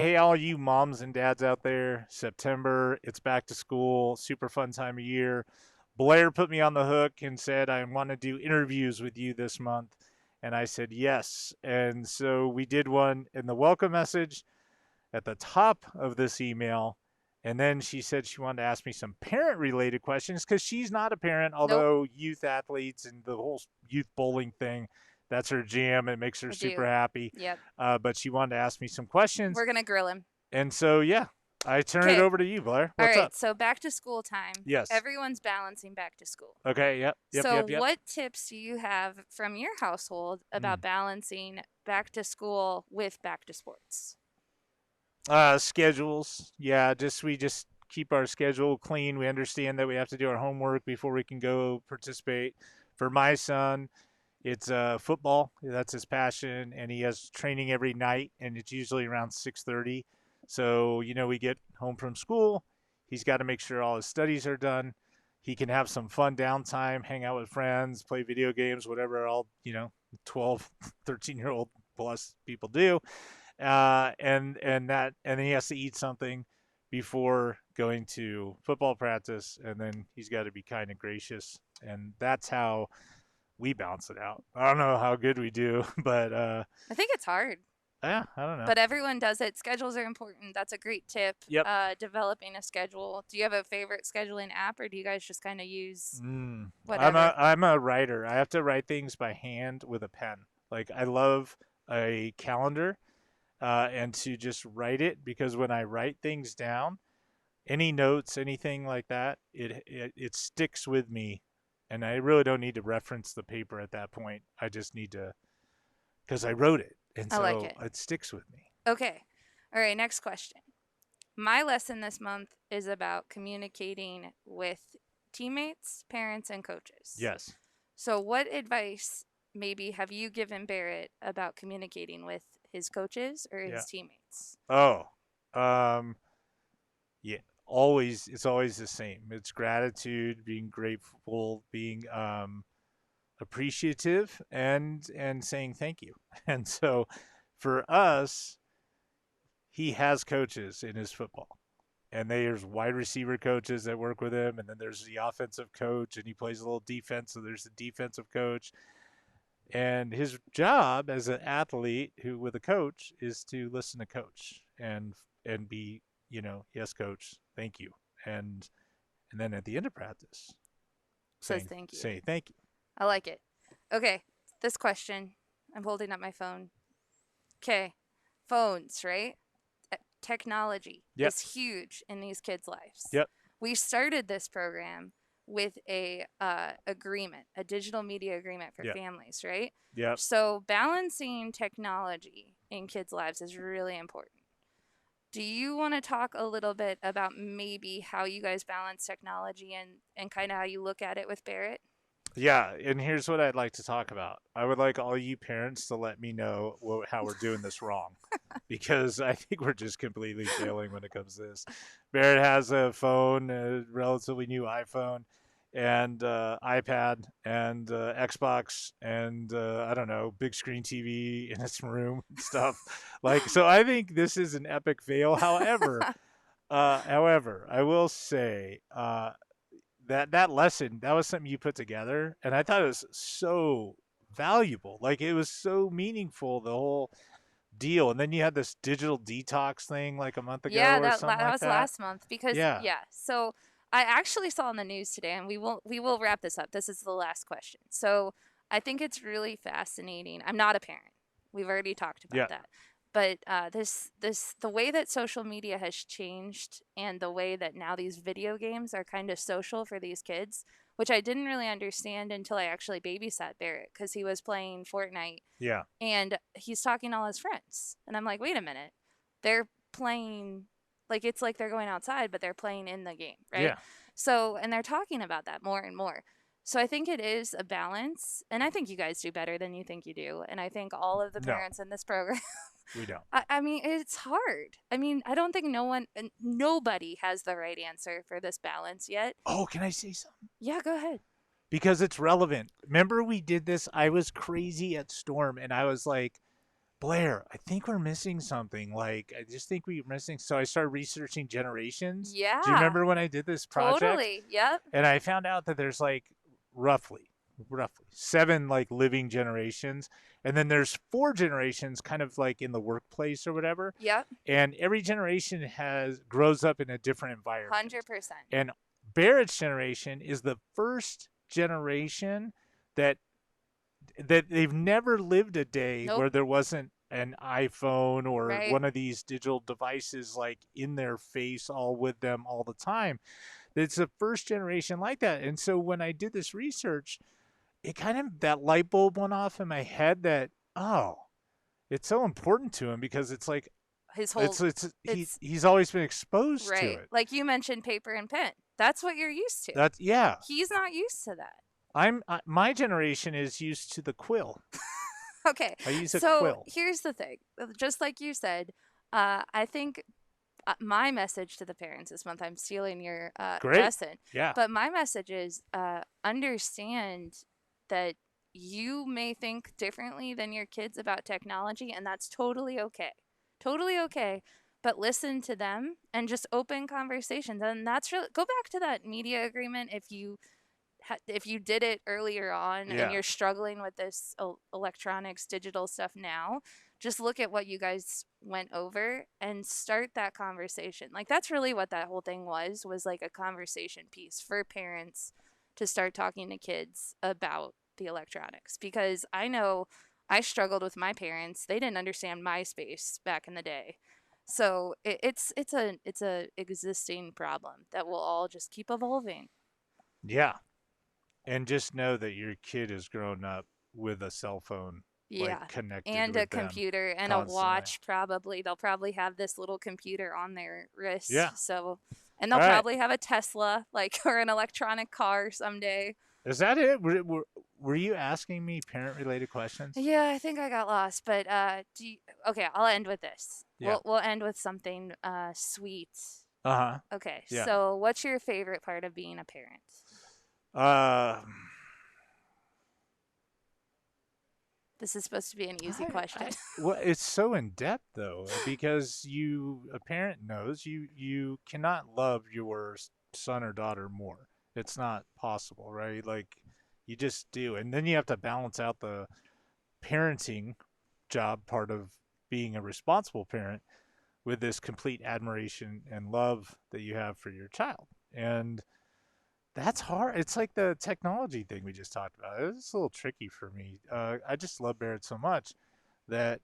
Hey, all you moms and dads out there, September, it's back to school, super fun time of year. Blair put me on the hook and said, I want to do interviews with you this month. And I said, yes. And so we did one in the welcome message at the top of this email. And then she said she wanted to ask me some parent related questions because she's not a parent, Nope, although youth athletes and the whole youth bowling thing, that's her jam. It makes her I super do. happy. Yep. But she wanted to ask me some questions. We're gonna grill him. And so, yeah, I turn it Okay. over to you, Blair. All What's right. up? So back to school time. Yes. Everyone's balancing back to school. Okay. Yep. Yep. So, Yep. Yep. what tips do you have from your household about Mm. balancing back to school with back to sports? Schedules. Yeah. We just keep our schedule clean. We understand that we have to do our homework before we can go participate. For my son, it's football. That's his passion, and he has training every night, and it's usually around 6:30. So we get home from school. He's got to make sure all his studies are done. He can have some fun downtime, hang out with friends, play video games, whatever all 12, 13-year-old plus people do. And then he has to eat something before going to football practice, and then he's got to be kind and gracious, and that's how we balance it out. I don't know how good we do, but I think it's hard, yeah, I don't know. but everyone does it. Schedules are important. That's a great tip. Yep. Developing a schedule. Do you have a favorite scheduling app, or do you guys just kind of use I'm a whatever? I'm a writer. I have to write things by hand with a pen. Like I love a calendar and to just write it because when I write things down, any notes, anything like that, it sticks with me, and I really don't need to reference the paper at that point. I just need to because I wrote it, and I like so it. it sticks with me. Okay. All right. Next question. My lesson this month is about communicating with teammates, parents, and coaches. Yes. So, what advice maybe have you given Barrett about communicating with his coaches or Yeah. his teammates? Oh. Um. Yeah. Always. It's always the same. It's gratitude, being grateful, being appreciative, and saying thank you. And so, for us, he has coaches in his football. And there's wide receiver coaches that work with him, and then there's the offensive coach, and he plays a little defense, so there's the defensive coach. And his job as an athlete who with a coach is to listen to coach and be, yes, coach, thank you. And then at the end of practice, Says saying thank you. say thank you. I like it. Okay, this question. I'm holding up my phone. Okay, phones, right? Technology Yep. is huge in these kids' lives. Yep. We started this program with a agreement, a digital media agreement for Yep. families, right? Yep. So balancing technology in kids' lives is really important. Do you want to talk a little bit about maybe how you guys balance technology and kind of how you look at it with Barrett? Yeah, and here's what I'd like to talk about. I would like all you parents to let me know how we're doing this wrong, because I think we're just completely failing when it comes to this. Barrett has a phone, a relatively new iPhone, and iPad, and Xbox, and I don't know, big screen TV in his room and stuff. Like, so I think this is an epic fail. However, I will say that lesson that was something you put together, and I thought it was so valuable. Like it was so meaningful, the whole deal. And then you had this digital detox thing like a month ago Yeah, or something that like was that. last month because Yeah. yeah. So I actually saw on the news today, and we will wrap this up. This is the last question. So I think it's really fascinating. I'm not a parent. We've already talked about Yeah. that. But this the way that social media has changed, and the way that now these video games are kind of social for these kids, which I didn't really understand until I actually babysat Barrett because he was playing Fortnite Yeah. and he's talking to all his friends. And I'm like, wait a minute. They're playing like it's like they're going outside, but they're playing in the game, right? Yeah. So, and they're talking about that more and more. So I think it is a balance. And I think you guys do better than you think you do. And I think all of the No, parents in this program, we don't. I mean, it's hard. I mean, I don't think nobody has the right answer for this balance yet. Oh, can I say something? Yeah, go ahead. Because it's relevant. Remember we did this? I was crazy at Storm, and I was like, Blair, I think we're missing something. Like, I just think we're missing. So I started researching generations. Do you Yeah, remember when I did this project? totally. Yep. And I found out that there's like roughly, roughly seven like living generations. And then there's four generations kind of like in the workplace or whatever. Yep. And every generation grows up in a different environment. 100%. And Barrett's generation is the first generation that they've never lived a day Nope. where there wasn't an iPhone or Right. one of these digital devices like in their face all with them all the time. It's the first generation like that. And so when I did this research, it kind of that light bulb went off in my head that, oh, it's so important to him because it's like His whole he's always been exposed to right. it. Like you mentioned paper and pen. That's what you're used to. That's yeah. He's not used to that. My generation is used to the quill. Okay. I use a So quill. here's the thing. Just like you said, I think my message to the parents this month, I'm stealing your Great. lesson. Yeah. But my message is understand that you may think differently than your kids about technology, and that's totally okay. Totally okay. But listen to them and just open conversations. And that's really, go back to that media agreement if you did it earlier on Yeah. and you're struggling with this electronics digital stuff now, just look at what you guys went over and start that conversation. Like that's really what that whole thing was like a conversation piece for parents to start talking to kids about the electronics, because I know I struggled with my parents. They didn't understand MySpace back in the day. So it's a existing problem that will all just keep evolving. Yeah. And just know that your kid has grown up with a cell phone, Yeah. like connected And with a computer and constantly. a watch, probably. They'll probably have this little computer on their wrist. Yeah. So, and they'll All right. probably have a Tesla, like, or an electronic car someday. Is that it? Were you asking me parent-related questions? Yeah, I think I got lost. But okay, I'll end with this. Yeah. We'll end with something sweet. Uh-huh. Okay. Yeah. So, what's your favorite part of being a parent? This is supposed to be an easy question. Well, it's so in depth though, because a parent knows you cannot love your son or daughter more. It's not possible, right? Like you just do, and then you have to balance out the parenting job part of being a responsible parent with this complete admiration and love that you have for your child. And that's hard. It's like the technology thing we just talked about. It's a little tricky for me. I just love Barrett so much that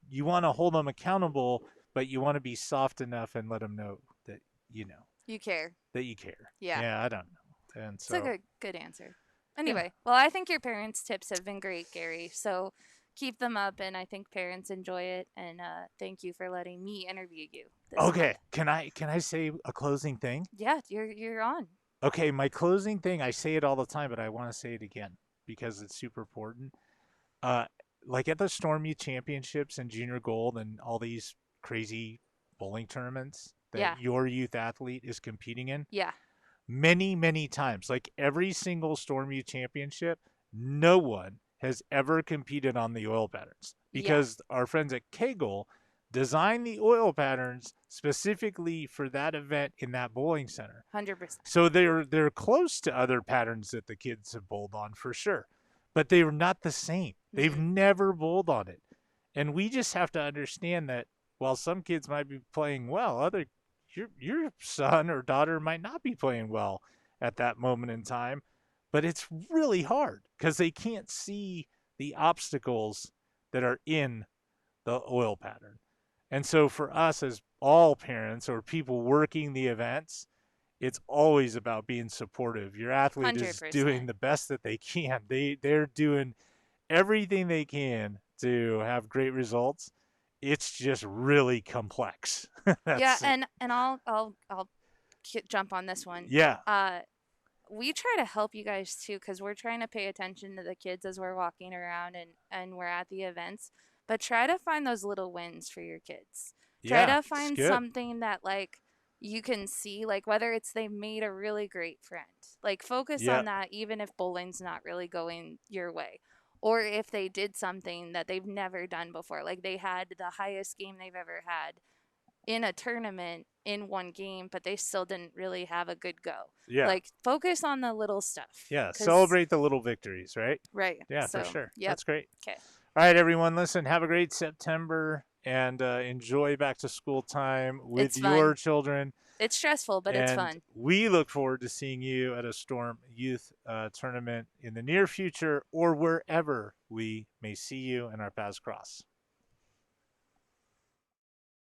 you want to hold them accountable, but you want to be soft enough and let them know that you care. That you care. Yeah. Yeah, I don't know. And so it's a good answer. Anyway, well, I think your parents' tips have been great, Gary. So keep them up, and I think parents enjoy it. And thank you for letting me interview you. Okay, can I say a closing thing? Yeah, you're on. Okay, my closing thing. I say it all the time, but I want to say it again because it's super important. Like at the Storm Youth Championships and Junior Gold and all these crazy bowling tournaments that your youth athlete is competing in. Yeah. Many times, like every single Storm Youth Championship, no one has ever competed on the oil patterns because our friends at Kegel designed the oil patterns specifically for that event in that bowling center. 100%. So they're close to other patterns that the kids have bowled on for sure, but they were not the same. They've never bowled on it, and we just have to understand that while some kids might be playing well, your son or daughter might not be playing well at that moment in time, but it's really hard because they can't see the obstacles that are in the oil pattern. And so for us as all parents or people working the events, it's always about being supportive. Your athlete 100%. is doing the best that they can. They're doing everything they can to have great results. It's just really complex. Yeah, and I'll jump on this one. Yeah. We try to help you guys too, because we're trying to pay attention to the kids as we're walking around and we're at the events. But try to find those little wins for your kids. Try to find something that like you can see, like whether it's they made a really great friend. Like focus on that, even if bowling's not really going your way. or if they did something that they've never done before. Like they had the highest game they've ever had in a tournament in one game, but they still didn't really have a good go. Yeah. Like focus on the little stuff. Yeah. 'Cause- Celebrate the little victories, right? Right. Yeah, for So, sure. Yep. That's great. Okay. All right, everyone, listen, have a great September and enjoy back to school time with It's fun. your children. It's stressful, but it's fun. We look forward to seeing you at a Storm Youth Tournament in the near future or wherever we may see you and our paths cross.